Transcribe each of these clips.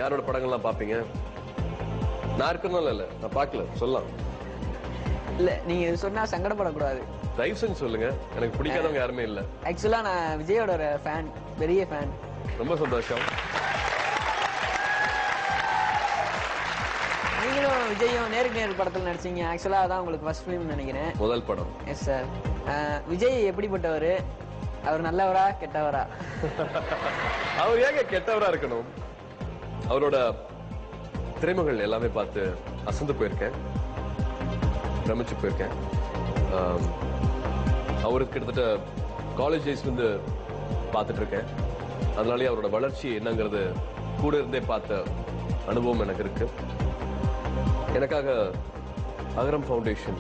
யாரோட படங்கள்லாம் பாப்பீங்க? நான் இருக்கணும் இல்ல, நான் பார்க்கல, சொல்லலாம். இல்ல நீங்க சொன்னா சங்கடப்படக்கூடாது. தயவு செஞ்சு சொல்லுங்க, எனக்கு பிடிக்காதவங்க யாருமே இல்ல. ஆக்சுவலா நான் விஜயோட ஒரு ஃபேன், பெரிய ஃபேன். ரொம்ப சந்தோஷம். நீங்களும் விஜயும் நேருக்கு நேர் படத்துல நடிச்சீங்க. ஆக்சுவலா அதான் உங்களுக்கு ஃபர்ஸ்ட் ஃபிலிம் நினைக்கிறேன். முதல் படம். Yes sir. விஜய் எப்படிப்பட்டவர்? அவர் நல்லவரா கெட்டவரா? அவர் ஏங்க கெட்டவரா இருக்கணும்? அவரோட திரைமுகங்கள் எல்லாமே பார்த்து அசந்து போயிருக்கேன், பிரமிச்சு போயிருக்கேன். அவருக்கு கிட்டத்தட்ட காலேஜ் டேஸ்ல இருந்து பார்த்துட்டு இருக்கேன். அதனாலேயே அவரோட வளர்ச்சி என்னங்கிறது கூட இருந்தே பார்த்த அனுபவம் எனக்கு இருக்கு. எனக்காக அகரம் ஃபவுண்டேஷன்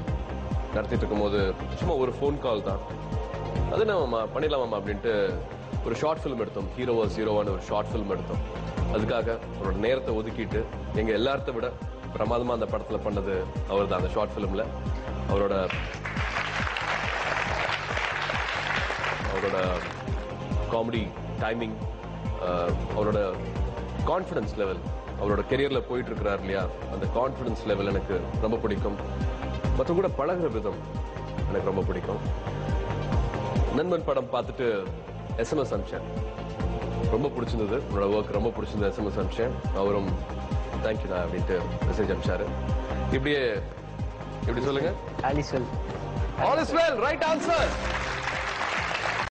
நடத்திட்டு இருக்கும்போது சும்மா ஒரு ஃபோன் கால் தான், அது நம்ம பண்ணிடலாமா அப்படின்ட்டு ஒரு ஷார்ட் ஃபிலிம் எடுத்தோம். ஹீரோவா ஜீரோவான ஒரு ஷார்ட் ஃபிலிம் எடுத்தோம். அதுக்காக அவரோட நேரத்தை ஒதுக்கிட்டு எங்க எல்லார்த்த விட பிரமாதமா அந்த படத்துல பண்ணது அவர் தான். அந்த ஷார்ட் ஃபிலிம்ல அவரோட காமெடி டைமிங், அவரோட கான்ஃபிடன்ஸ் லெவல், அவரோட கெரியர்ல போயிட்டு இருக்கிறார் இல்லையா, அந்த கான்ஃபிடன்ஸ் லெவல் எனக்கு ரொம்ப பிடிக்கும். மற்ற கூட பழகுற விதம் எனக்கு ரொம்ப பிடிக்கும். நண்பன் படம் பார்த்துட்டு SMS அனுப்பிச்சேன், ரொம்ப பிடிச்சிருந்தது, உன்னோட ஒர்க் ரொம்ப பிடிச்சிருந்தது, SMS அனுப்பிச்சேன். அவரும் தேங்க்யூடா அப்படின்ட்டு மெசேஜ் அனுப்பிச்சாரு. இப்படியே எப்படி சொல்லுங்க? All is well. All is well, right answer.